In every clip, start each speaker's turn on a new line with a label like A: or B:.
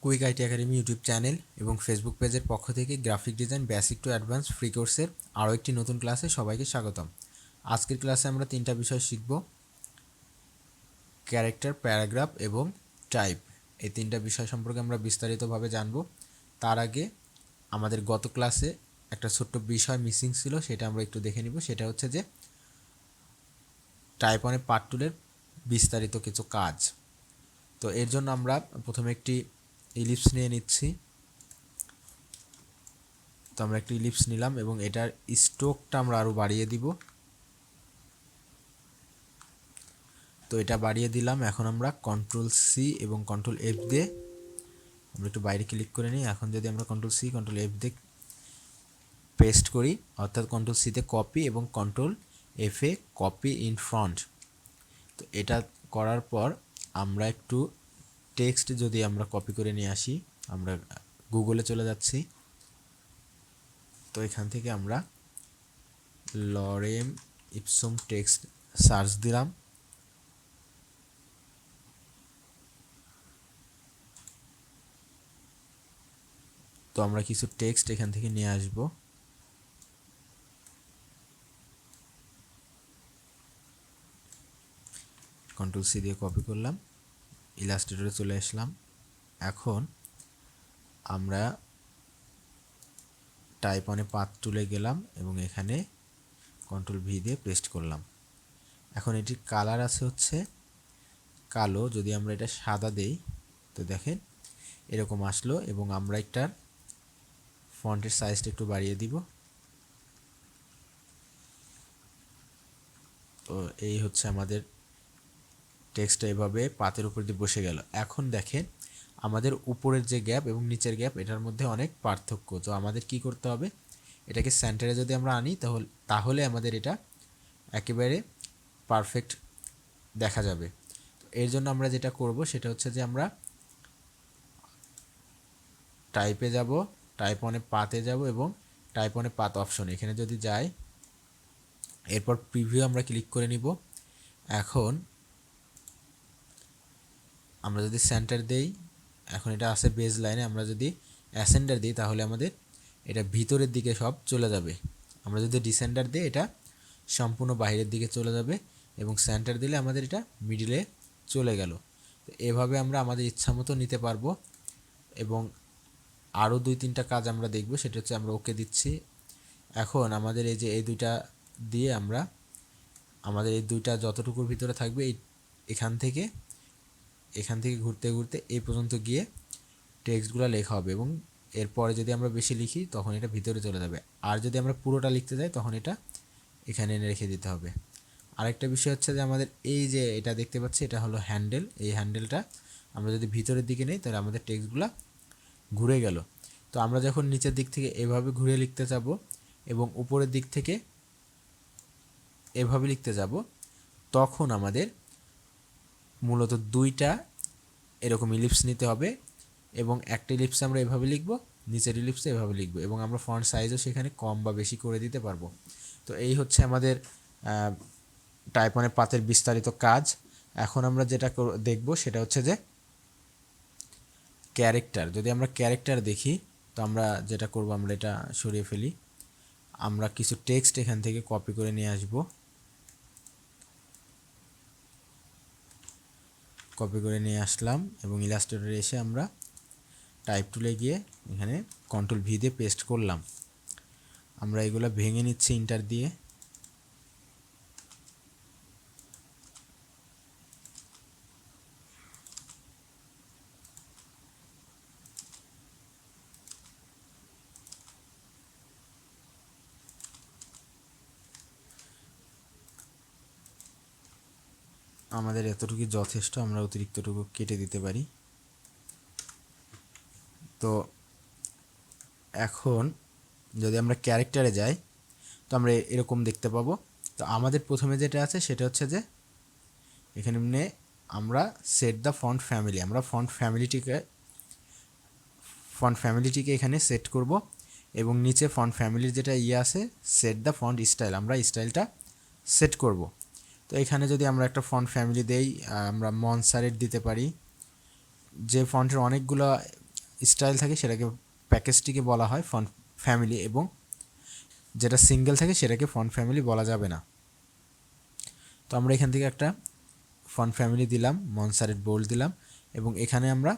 A: Quick IT academy YouTube channel এবং Facebook পেজের পক্ষ থেকে graphic design basic to advance free কোর্সের আরও একটি নতুন ক্লাসে সবাইকে স্বাগতম। আজকের ক্লাসে আমরা তিনটা বিষয় শিখব: ক্যারেক্টার, প্যারাগ্রাফ এবং টাইপ। এই তিনটা বিষয় সম্পর্কে আমরা বিস্তারিতভাবে জানব। তার আগে আমাদের গত ক্লাসে একটা ছোট্ট বিষয় মিসিং ছিল, সেটা আমরা একটু দেখে নিব। সেটা হচ্ছে যে টাইপ অনে পার্ট টুলের বিস্তারিত কিছু কাজ। তো এর জন্য আমরা প্রথমে একটি ইলিপস নিয়ে নিচ্ছি। তো আমরা একটি ইলিপস নিলাম এবং এটার স্ট্রোকটা আমরা আরও বাড়িয়ে দিব। তো এটা বাড়িয়ে দিলাম। এখন আমরা কন্ট্রোল সি এবং কন্ট্রোল এফ দিয়ে আমরা একটু বাইরে ক্লিক করে নিই। এখন যদি আমরা কন্ট্রোল সি কন্ট্রোল এফ দিয়ে পেস্ট করি, অর্থাৎ কন্ট্রোল সিতে কপি এবং কন্ট্রোল এফে কপি ইন ফ্রন্ট। তো এটা করার পর আমরা একটু টেক্সট যদি আমরা কপি করে নিয়ে আসি, আমরা গুগলে চলে যাচ্ছি। তো এখান থেকে আমরা লরেম ইপসম টেক্সট সার্চ দিলাম। তো আমরা কিছু টেক্সট এখান থেকে নিয়ে আসব। কন্ট্রোল সি দিয়ে কপি করলাম, ইলাস্ট্রেটরে চলে আসলাম। এখন আমরা টাইপ অনে পাথ টুলে গেলাম এবং এখানে কন্ট্রোল ভি দিয়ে পেস্ট করলাম। এখন এটির কালার আছে হচ্ছে কালো। যদি আমরা এটা সাদা দেই তো দেখেন এরকম আসলো, এবং আমরা এটার ফন্টের সাইজটা একটু বাড়িয়ে দিব। তো এই হচ্ছে আমাদের টেক্সটটা এভাবে পাতের উপর দিয়ে বসে গেল। এখন দেখেন আমাদের উপরের যে গ্যাপ এবং নিচের গ্যাপ, এটার মধ্যে অনেক পার্থক্য। তো আমাদের কি করতে হবে, এটাকে সেন্টারে যদি আমরা আনি তাহলে আমাদের এটা একেবারে পারফেক্ট দেখা যাবে। তো এর জন্য আমরা যেটা করব সেটা হচ্ছে যে আমরা টাইপে যাব, টাইপ অনে পাতে যাব এবং টাইপ অনে পাত অপশন এখানে যদি যাই, এরপর প্রিভিউ আমরা ক্লিক করে নিব। এখন আমরা যদি সেন্টার দেই, এখন এটা আছে বেজ লাইনে, আমরা যদি অ্যাসেন্ডার দিই তাহলে আমাদের এটা ভিতরের দিকে সব চলে যাবে। আমরা যদি ডিসেন্ডার দিই এটা সম্পূর্ণ বাইরের দিকে চলে যাবে, এবং সেন্টার দিলে আমাদের এটা মিডিলে চলে গেল। তো এভাবে আমরা আমাদের ইচ্ছা মতো নিতে পারবো। এবং আরও 2-3টা কাজ আমরা দেখব, সেটা হচ্ছে আমরা ওকে দিচ্ছি। এখন আমাদের এই যে এই দুইটা দিয়ে আমরা আমাদের এই দুইটা যতটুকুর ভিতরে থাকবে এখান থেকে ঘুরতে ঘুরতে এই পর্যন্ত গিয়ে টেক্সটগুলো লেখা হবে, এবং এরপরে যদি আমরা বেশি লিখি তখন এটা ভিতরে চলে যাবে। আর যদি আমরা পুরোটা লিখতে যাই তখন এটা এখানে এনে রেখে দিতে হবে। আরেকটা বিষয় হচ্ছে যে আমাদের এই যে এটা দেখতে পাচ্ছি, এটা হলো হ্যান্ডেল। এই হ্যান্ডেলটা আমরা যদি ভিতরের দিকে নেই তাহলে আমাদের টেক্সটগুলো ঘুরে গেল। তো আমরা যখন নিচের দিক থেকে এভাবে ঘুরে লিখতে যাব এবং উপরের দিক থেকে এভাবে লিখতে যাব, তখন আমাদের মূলত দুইটা এরকম ইলিপস নিতে হবে, এবং একটা ইলিপসে আমরা এভাবে লিখব, নিচের ইলিপসে এভাবে লিখব, এবং আমরা ফন্ট সাইজও সেখানে কম বা বেশি করে দিতে পারবো। তো এই হচ্ছে আমাদের টাইপ অনে পাতের বিস্তারিত কাজ। এখন আমরা যেটা দেখব সেটা হচ্ছে যে ক্যারেক্টার। যদি আমরা ক্যারেক্টার দেখি তো আমরা যেটা করব, আমরা এটা সরিয়ে ফেলি। আমরা কিছু টেক্সট এখান থেকে কপি করে নিয়ে আসব। কপি করে নিয়ে আসলাম এবং ইলাস্ট্রেটরে এসে আমরা টাইপ টুলে গিয়ে এখানে কন্ট্রোল ভি দিয়ে পেস্ট করলাম। আমরা এগুলো ভেঙে নিচ্ছি ইন্টার দিয়ে। আমাদের এতটুকু যথেষ্ট, আমরা অতিরিক্তটুকু কেটে দিতে পারি। তো এখন যদি আমরা ক্যারেক্টারে যাই তো আমরা এরকম দেখতে পাবো। তো আমাদের প্রথমে যেটা আছে সেটা হচ্ছে যে এখানে আমরা সেট দ্য ফন্ট ফ্যামিলি, আমরা ফন্ট ফ্যামিলিটিকে এখানে সেট করব, এবং নিচে ফন্ট ফ্যামিলির যেটা আছে সেট দ্য ফন্ট স্টাইল, আমরা স্টাইলটা সেট করব। তো এখানে যদি আমরা একটা ফন্ট ফ্যামিলি দেই, আমরা মনসারেট দিতে পারি। যে ফন্টের অনেকগুলো স্টাইল থাকে সেটাকে প্যাকেজটিকে বলা হয় ফন্ট ফ্যামিলি, এবং যেটা সিঙ্গেল থাকে সেটাকে ফন্ট ফ্যামিলি বলা যাবে না। তো আমরা এখান থেকে একটা ফন্ট ফ্যামিলি দিলাম, মনসারেট বোল্ড দিলাম, এবং এখানে আমরা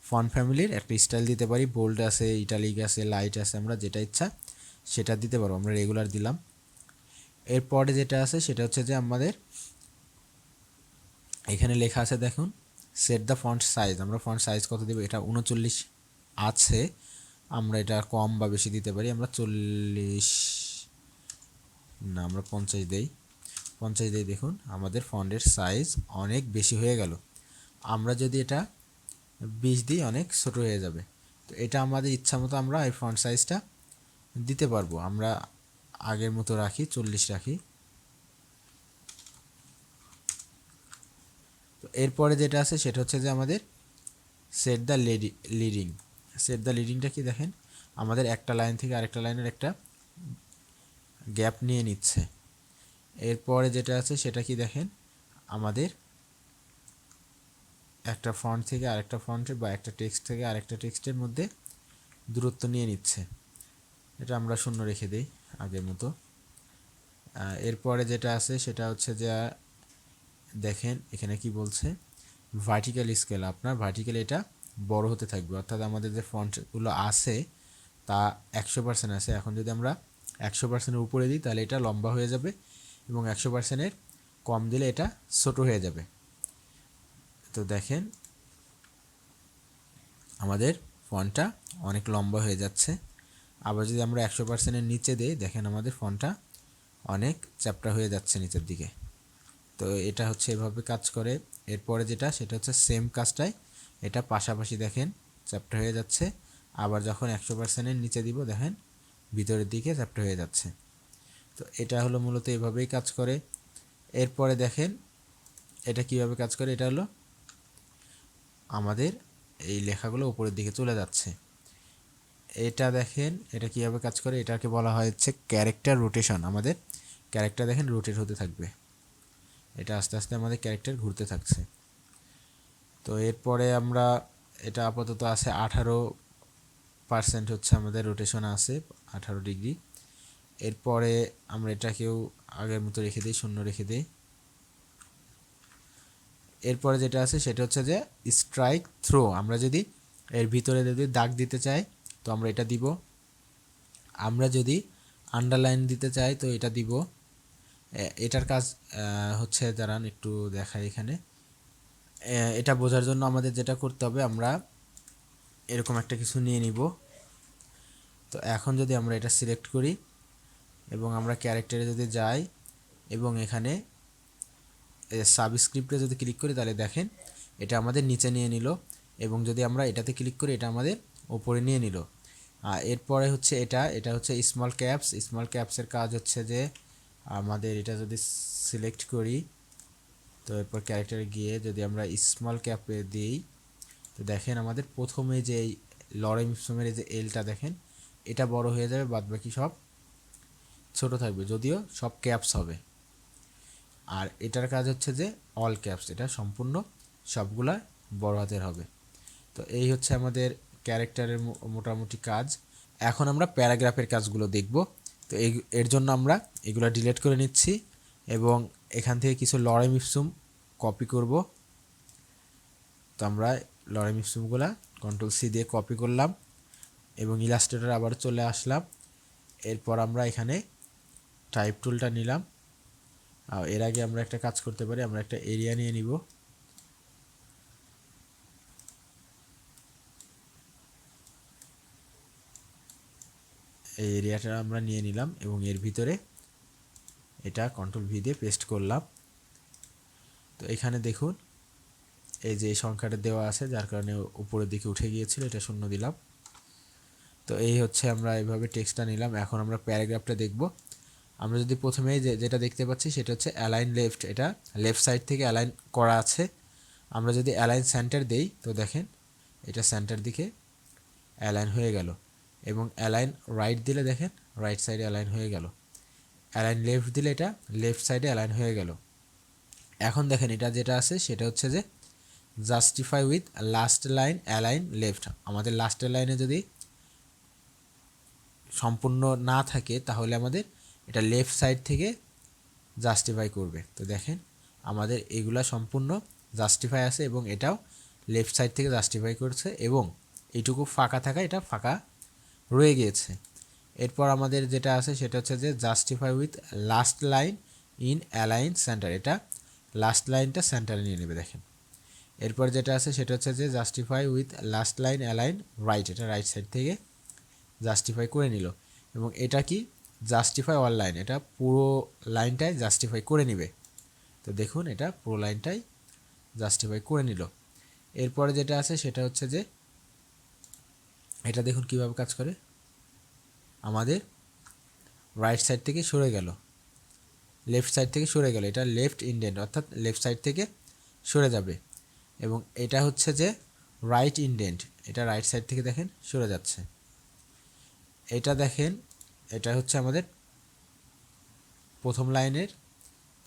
A: ফন্ট ফ্যামিলির একটা স্টাইল দিতে পারি, বোল্ড আছে, ইটালিক আছে, লাইট আছে, আমরা যেটা ইচ্ছা সেটা দিতে পারবো। আমরা রেগুলার দিলাম। এরপরে যেটা আছে সেটা হচ্ছে যে আমাদের এখানে লেখা আছে দেখুন, সেট দ্য ফন্ট সাইজ। আমরা ফন্ট সাইজ কত দেবো, এটা 39 আছে, আমরা এটা কম বা বেশি দিতে পারি। আমরা 40 না, আমরা 50 দেই, 50 দেই। দেখুন আমাদের ফন্টের সাইজ অনেক বেশি হয়ে গেল। আমরা যদি এটা 20 দিই অনেক ছোট হয়ে যাবে। তো এটা আমাদের ইচ্ছা মতো আমরা এই ফন্ট সাইজটা দিতে পারবো। আমরা আগের মতো রাখি, 40 রাখি। তো এরপরে যেটা আছে সেটা হচ্ছে যে আমাদের set the leading. Set the লিডিংটা কি দেখেন, আমাদের একটা লাইন থেকে আরেকটা লাইনের একটা গ্যাপ নিয়ে নিচ্ছে। এরপরে যেটা আছে সেটা কি দেখেন, আমাদের একটা ফন্ট থেকে আরেকটা ফন্টে বা একটা টেক্সট থেকে আরেকটা টেক্সটের মধ্যে দূরত্ব নিয়ে নিচ্ছে। এটা আমরা শূন্য রেখে দিই আগের মতো। এরপরে যেটা আছে সেটা হচ্ছে যে দেখেন এখানে কি বলছে, ভার্টিক্যাল স্কেল। আপনার ভার্টিক্যাল এটা বড় হতে থাকবে, অর্থাৎ আমাদের যে ফন্টগুলো আছে তা 100% আছে। এখন যদি আমরা 100%-এর উপরে দিই তাহলে এটা লম্বা হয়ে যাবে, এবং 100%-এর কম দিলে এটা ছোট হয়ে যাবে। তো দেখেন আমাদের ফন্টটা অনেক লম্বা হয়ে যাচ্ছে। আবার যদি আমরা 100%-এর নিচে দিই, দেখেন আমাদের ফন্টটা অনেক চ্যাপ্টা হয়ে যাচ্ছে নিচের দিকে। তো এটা হচ্ছে এভাবে কাজ করে। এরপরে যেটা সেটা হচ্ছে সেম কাজটাই, এটা পাশাপাশি দেখেন চ্যাপ্টা হয়ে যাচ্ছে। আবার যখন 100%-এর নিচে দিব দেখেন ভিতরের দিকে চ্যাপ্টা হয়ে যাচ্ছে। তো এটা হলো মূলত এভাবেই কাজ করে। এরপরে দেখেন এটা কিভাবে কাজ করে, এটা হলো আমাদের এই লেখাগুলো উপরের দিকে চলে যাচ্ছে। এটা দেখেন এটা কীভাবে কাজ করে, এটাকে বলা হয় হচ্ছে ক্যারেক্টার রোটেশন। আমাদের ক্যারেক্টার দেখেন রোটেট হতে থাকবে, এটা আস্তে আস্তে আমাদের ক্যারেক্টার ঘুরতে থাকছে। তো এরপরে আমরা এটা আপাতত আছে 18% হচ্ছে আমাদের রোটেশন আছে, 18 ডিগ্রি। এরপরে আমরা এটাকেও আগের মতো রেখে দিই, শূন্য রেখে দিই। এরপরে যেটা আছে সেটা হচ্ছে যে স্ট্রাইক থ্রো। আমরা যদি এর ভিতরে যদি দাগ দিতে চাই তো আমরা এটা দিব। আমরা যদি আন্ডারলাইন দিতে চাই তো এটা দিব। এটার কাজ হচ্ছে, দাঁড়ান একটু দেখাই এখানে। এটা বোঝার জন্য আমাদের যেটা করতে হবে, আমরা এরকম একটা কিছু নিয়ে নিব। তো এখন যদি আমরা এটা সিলেক্ট করি এবং আমরা ক্যারেক্টারে যদি যাই এবং এখানে সাবস্ক্রিপ্টে যদি ক্লিক করি তাহলে দেখেন এটা আমাদের নিচে নিয়ে নিল, এবং যদি আমরা এটাতে ক্লিক করি এটা আমাদের ওপরে নিয়ে নিল। এরপরে হচ্ছে এটা হচ্ছে স্মল ক্যাপস। স্মল ক্যাপসের কাজ হচ্ছে যে আমাদের এটা যদি সিলেক্ট করি তো এরপর ক্যারেক্টারে গিয়ে যদি আমরা স্মল ক্যাপে দিই তো দেখেন আমাদের প্রথমে যে লরেম ইপসমের যে এলটা দেখেন এটা বড় হয়ে যাবে, বাদবাকি সব ছোট থাকবে, যদিও সব ক্যাপস হবে। আর এটার কাজ হচ্ছে যে অল ক্যাপস, এটা সম্পূর্ণ সবগুলা বড় হাতের হবে। তো এই হচ্ছে আমাদের ক্যারেক্টারের মোটামুটি কাজ। এখন আমরা প্যারাগ্রাফের কাজগুলো দেখব। তো এর জন্য আমরা এগুলো ডিলিট করে নিচ্ছি এবং এখান থেকে কিছু লরেম ইপসুম কপি করব। তো আমরা লরেম ইপসুমগুলা কন্ট্রোল-C দিয়ে কপি করলাম এবং ইলাস্ট্রেটর আবার চলে আসলাম। এরপর আমরা এখানে টাইপ টুলটা নিলাম। এর আগে আমরা একটা কাজ করতে পারি, আমরা একটা এরিয়া নিয়ে নিব। এই এরিয়াটা আমরা নিয়ে নিলাম এবং এর ভিতরে এটা কন্ট্রোল-V দিয়ে পেস্ট করলাম। তো এখানে দেখুন এই যে সংখ্যাটা দেওয়া আছে যার কারণে উপরের দিকে উঠে গিয়েছিল, এটা শূন্য দিলাম। তো এই হচ্ছে আমরা এইভাবে টেক্সটটা নিলাম। এখন আমরা প্যারাগ্রাফটা দেখব। আমরা যদি প্রথমেই যেটা দেখতে পাচ্ছি সেটা হচ্ছে অ্যালাইন লেফট, এটা লেফট সাইড থেকে অ্যালাইন করা আছে। আমরা যদি অ্যালাইন সেন্টার দেই তো দেখেন এটা সেন্টার দিকে অ্যালাইন হয়ে গেল, এবং অ্যালাইন রাইট দিলে দেখেন রাইট সাইডে অ্যালাইন হয়ে গেল। অ্যালাইন লেফট দিলে এটা লেফট সাইডে অ্যালাইন হয়ে গেল। এখন দেখেন এটা যেটা আছে সেটা হচ্ছে যে justify with last line align left, আমাদের লাস্টের লাইনে যদি সম্পূর্ণ না থাকে তাহলে আমাদের এটা লেফট সাইড থেকে জাস্টিফাই করবে। তো দেখেন আমাদের এগুলা সম্পূর্ণ জাস্টিফাই আছে এবং এটাও লেফট সাইড থেকে জাস্টিফাই করছে এবং এইটুকু ফাঁকা থাকা এটা ফাঁকা রয়ে গিয়েছে। এরপর আমাদের যেটা আছে সেটা হচ্ছে যে justify with last line in align centre, এটা লাস্ট লাইনটা সেন্টারে নিয়ে নেবে। দেখেন এরপর যেটা আছে সেটা হচ্ছে যে justify with last line align right, এটা রাইট সাইড থেকে জাস্টিফাই করে নিল। এবং এটা কি জাস্টিফাই অল লাইন, এটা পুরো লাইনটাই জাস্টিফাই করে নিবে। তো দেখুন এটা পুরো লাইনটাই জাস্টিফাই করে নিল। এরপরে যেটা আছে সেটা হচ্ছে যে এটা দেখুন কিভাবে কাজ করে, আমাদের রাইট সাইড থেকে সরে গেল, লেফট সাইড থেকে সরে গেল, এটা লেফট ইন্ডেন্ট অর্থাৎ লেফট সাইড থেকে সরে যাবে। এবং এটা হচ্ছে যে রাইট ইন্ডেন্ট, এটা রাইট সাইড থেকে দেখেন সরে যাচ্ছে। এটা দেখেন এটা হচ্ছে আমাদের প্রথম লাইনের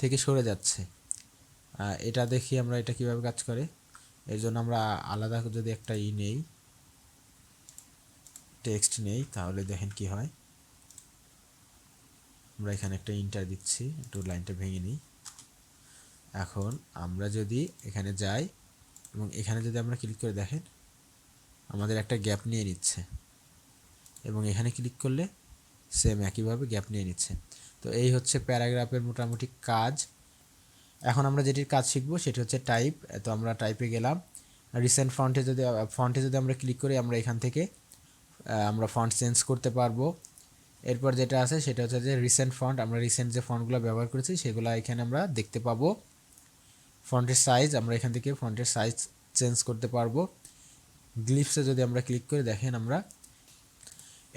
A: থেকে সরে যাচ্ছে। এটা দেখি আমরা এটা কিভাবে কাজ করে। এর জন্য আমরা আলাদা যদি একটা নেই, টেক্সট নেই, তাহলে দেখেন কি হয়। আমরা এখানে একটা ইন্টার দিচ্ছি, একটু লাইনটা ভেঙে নিই। এখন আমরা যদি এখানে যাই এবং এখানে যদি আমরা ক্লিক করে দেখেন আমাদের একটা গ্যাপ নিয়ে নিচ্ছে এবং এখানে ক্লিক করলে সেম একইভাবে গ্যাপ নিয়ে নিচ্ছে। তো এই হচ্ছে প্যারাগ্রাফের মোটামুটি কাজ। এখন আমরা যেটির কাজ শিখবো সেটি হচ্ছে টাইপ। তো আমরা টাইপে গেলাম, রিসেন্ট ফন্টে যদি আমরা ক্লিক করি আমরা এখান থেকে আমরা ফন্ট চেঞ্জ করতে পারবো। এরপর যেটা আছে সেটা হচ্ছে যে রিসেন্ট ফন্ট, আমরা রিসেন্ট যে ফন্টগুলো ব্যবহার করেছি সেগুলো এখানে আমরা দেখতে পাবো। ফন্টের সাইজ, আমরা এখান থেকে ফন্টের সাইজ চেঞ্জ করতে পারবো। গ্লিপসে যদি আমরা ক্লিক করে দেখেন আমরা,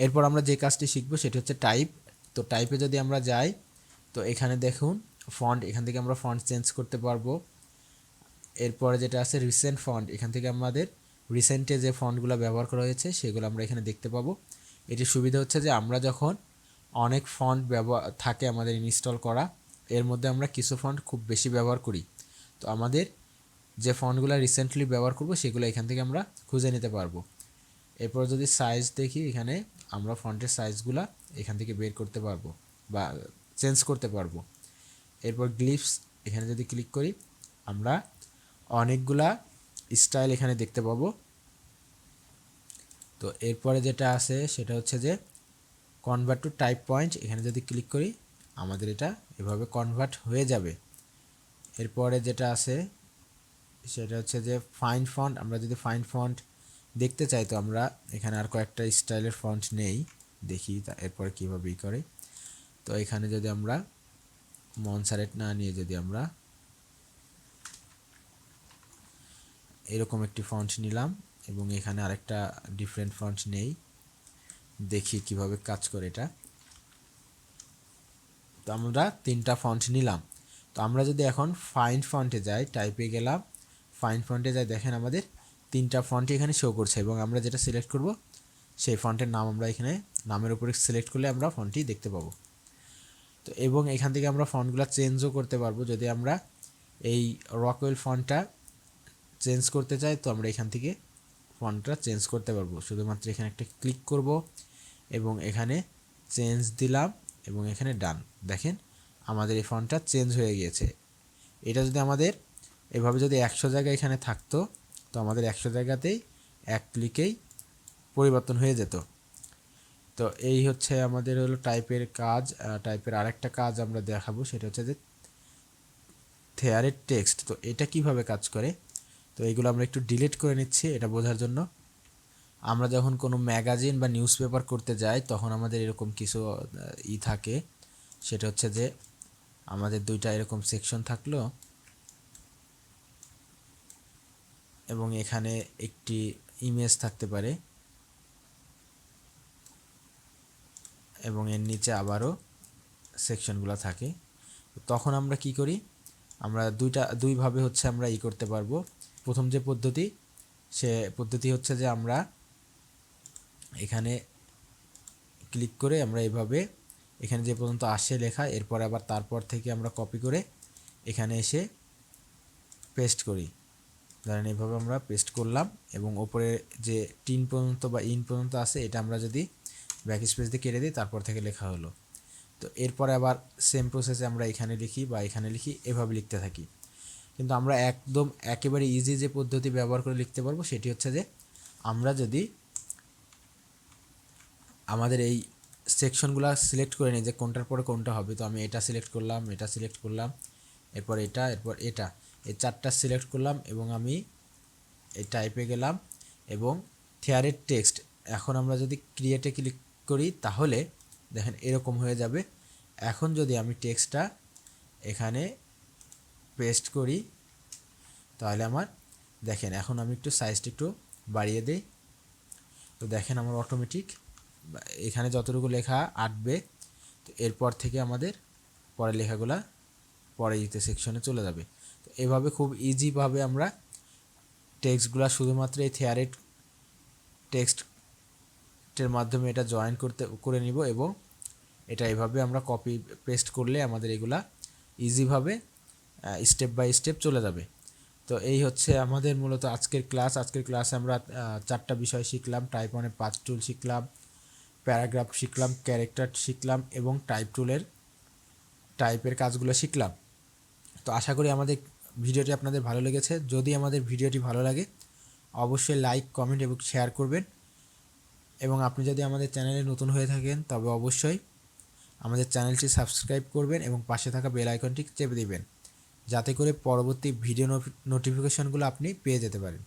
A: এরপর আমরা যে কাজটি শিখবো সেটি হচ্ছে টাইপ। তো টাইপে যদি আমরা যাই তো এখানে দেখুন ফন্ট, এখান থেকে আমরা ফন্ট চেঞ্জ করতে পারবো। এরপরে যেটা আছে রিসেন্ট ফন্ট, এখান থেকে আমাদের রিসেন্টে যে ফন্টগুলো ব্যবহার করা হয়েছে সেগুলো আমরা এখানে দেখতে পাবো। এটির সুবিধা হচ্ছে যে আমরা যখন অনেক ফন্ট ব্যবহার থাকে আমাদের ইনস্টল করা, এর মধ্যে আমরা কিছু ফন্ট খুব বেশি ব্যবহার করি, তো আমাদের যে ফন্টগুলো রিসেন্টলি ব্যবহার করব সেগুলো এখান থেকে আমরা খুঁজে নিতে পারবো। এরপর যদি সাইজ দেখি এখানে আমরা ফন্টের সাইজগুলো এখান থেকে বের করতে পারবো বা চেঞ্জ করতে পারবো। এরপর গ্লিপস, এখানে যদি ক্লিক করি আমরা অনেকগুলা স্টাইল এখানে দেখতে পাবো। তো এরপরে যেটা আছে সেটা হচ্ছে যে কনভার্ট টু টাইপ পয়েন্ট, এখানে যদি ক্লিক করি আমাদের এটা এভাবে কনভার্ট হয়ে যাবে। এরপরে যেটা আছে সেটা হচ্ছে যে ফাইন ফন্ট, আমরা যদি ফাইন ফন্ট দেখতে চাই তো আমরা এখানে আর কয়েকটা স্টাইলের ফন্ট নেই, দেখি এরপরে কীভাবে করে। তো এখানে যদি আমরা মনসারেট না নিয়ে যদি আমরা এরকম একটি ফন্ট নিলাম এবং এখানে আরেকটা ডিফারেন্ট ফন্ট নেই, দেখি কিভাবে কাজ করে এটা। তো আমরা তিনটা ফন্ট নিলাম। তো আমরা যদি এখন ফাইন ফন্টে যাই, টাইপে গেলাম, ফাইন ফন্টে যাই, দেখেন আমাদের তিনটা ফন্টই এখানে শো করছে এবং আমরা যেটা সিলেক্ট করব সেই ফন্টের নাম আমরা এখানে নামের উপরে সিলেক্ট করলে আমরা ফন্টটি দেখতে পাবো। তো এবং এখান থেকে আমরা ফন্টগুলো চেঞ্জও করতে পারবো। যদি আমরা এই রকওয়েল ফন্টটা চেঞ্জ করতে চাই তো আমরা এখান থেকে ফন্টটা চেঞ্জ করতে পারবো। শুধুমাত্র এখানে একটা ক্লিক করব এবং এখানে চেঞ্জ দিলাম এবং এখানে ডান, দেখেন আমাদের এই ফন্টটা চেঞ্জ হয়ে গিয়েছে। এটা যদি আমাদের এভাবে যদি 100 জায়গায় এখানে থাকতো তো আমাদের 100 জায়গাতেই এক ক্লিকেই পরিবর্তন হয়ে যেত। তো এই হচ্ছে আমাদের হলো টাইপের কাজ। টাইপের আরেকটা কাজ আমরা দেখাবো সেটা হচ্ছে যে থেয়ারের টেক্সট। তো এটা কিভাবে কাজ করে, তো এইগুলো আমরা একটু ডিলিট করে নিচ্ছি এটা বোঝার জন্য। আমরা যখন কোনো ম্যাগাজিন বা নিউজ পেপার করতে যাই তখন আমাদের এরকম কিছু থাকে, সেটা হচ্ছে যে আমাদের দুইটা এরকম সেকশন থাকলো এবং এখানে একটি ইমেজ থাকতে পারে এবং এর নিচে আবারও সেকশনগুলো থাকে। তখন আমরা কি করি, আমরা দুইভাবে হচ্ছে আমরা করতে পারবো। প্রথম যে পদ্ধতি সে পদ্ধতি হচ্ছে যে আমরা এখানে ক্লিক করে আমরা এভাবে এখানে যে পর্যন্ত আসে লেখা, এরপর আবার তারপর থেকে আমরা কপি করে এখানে এসে পেস্ট করি। ধরেন এইভাবে আমরা পেস্ট করলাম এবং ওপরে যে টিন পর্যন্ত বা ইন পর্যন্ত আছে এটা আমরা যদি ব্যাক স্পেস দিয়ে কেটে দিই তারপর থেকে লেখা হলো। তো এরপরে আবার সেম প্রসেসে আমরা এখানে লিখি বা এখানে লিখি, এভাবে লিখতে থাকি। কিন্তু আমরা একদম একেবারে ইজি যে পদ্ধতি ব্যবহার করে লিখতে পারবো সেটি হচ্ছে যে আমরা যদি আমাদের এই সেকশনগুলো সিলেক্ট করে নিই যে কোনটার পরে কোনটা হবে। তো আমি এটা সিলেক্ট করলাম, এটা সিলেক্ট করলাম, এরপর এটা, এরপর এটা, এই চারটা সিলেক্ট করলাম এবং আমি এই টাইপে গেলাম এবং থিয়ারের টেক্সট। এখন আমরা যদি ক্রিয়েটে ক্লিক করি তাহলে দেখেন এরকম হয়ে যাবে। এখন যদি আমি টেক্সটটা এখানে পেস্ট করি তাহলে আমার দেখেন এখন আমি একটু সাইজটা একটু বাড়িয়ে দিই, তো দেখেন আমার অটোমেটিক এখানে যতটুকু লেখা আঁটবে তো এরপর থেকে আমাদের পরের লেখাগুলা পরে দিতে সেকশনে চলে যাবে। তো এভাবে খুব ইজিভাবে আমরা টেক্সটগুলো শুধুমাত্র এই থিয়ারের টেক্সটের মাধ্যমে এটা জয়েন করে নিব এবং এটা এভাবে আমরা কপি পেস্ট করলে আমাদের এগুলা ইজিভাবে স্টেপ বাই স্টেপ চলে যাবে। তো এই হচ্ছে আমাদের মূলত আজকের ক্লাস। আজকের ক্লাসে আমরা চারটা বিষয় শিখলাম। টাইপ 1 পাঁচ টুল শিখলাম, প্যারাগ্রাফ শিখলাম, ক্যারেক্টার শিখলাম এবং টাইপের কাজগুলো শিখলাম। তো আশা করি আমাদের ভিডিওটি আপনাদের ভালো লেগেছে। যদি আমাদের ভিডিওটি ভালো লাগে অবশ্যই লাইক, কমেন্ট এবং শেয়ার করবেন এবং আপনি যদি আমাদের চ্যানেলে নতুন হয়ে থাকেন তবে অবশ্যই আমাদের চ্যানেলটি সাবস্ক্রাইব করবেন এবং পাশে থাকা বেল আইকনটি চেপে দিবেন যাতে করে পরবর্তী ভিডিও নোটিফিকেশনগুলো আপনি পেয়ে যেতে পারেন।